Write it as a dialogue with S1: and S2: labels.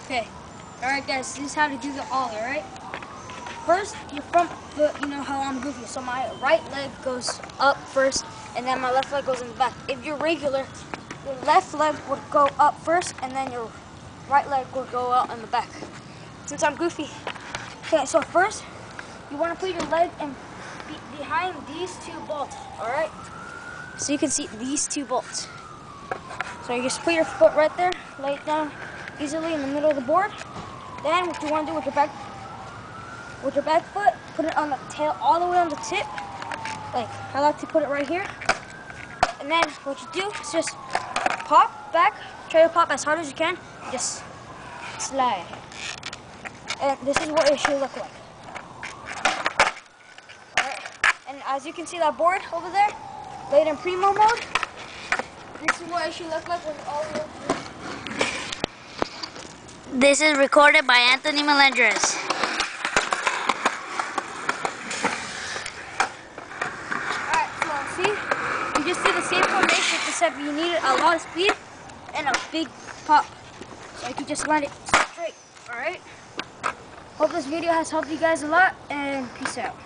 S1: Okay. Alright guys, this is how to do the ollie, alright? First, your front foot, you know how I'm goofy, so my right leg goes up first, and then my left leg goes in the back. If you're regular, your left leg would go up first, and then your right leg would go out in the back. Since I'm goofy. Okay, so first, you want to put your leg behind these two bolts, alright? So you can see these two bolts. So you just put your foot right there, lay it down easily in the middle of the board. Then what you want to do with your back foot, put it on the tail all the way on the tip. Like I like to put it right here. And then what you do is just pop back, try to pop as hard as you can, and just slide. And this is what it should look like. Alright. And as you can see that board over there, laid in primo mode. This is what it should look like when all the way through.
S2: This is recorded by Anthony Melendres.
S1: Alright, so see? You just do the same formation except you needed a lot of speed and a big pop. So you can just land it straight, alright? Hope this video has helped you guys a lot, and peace out.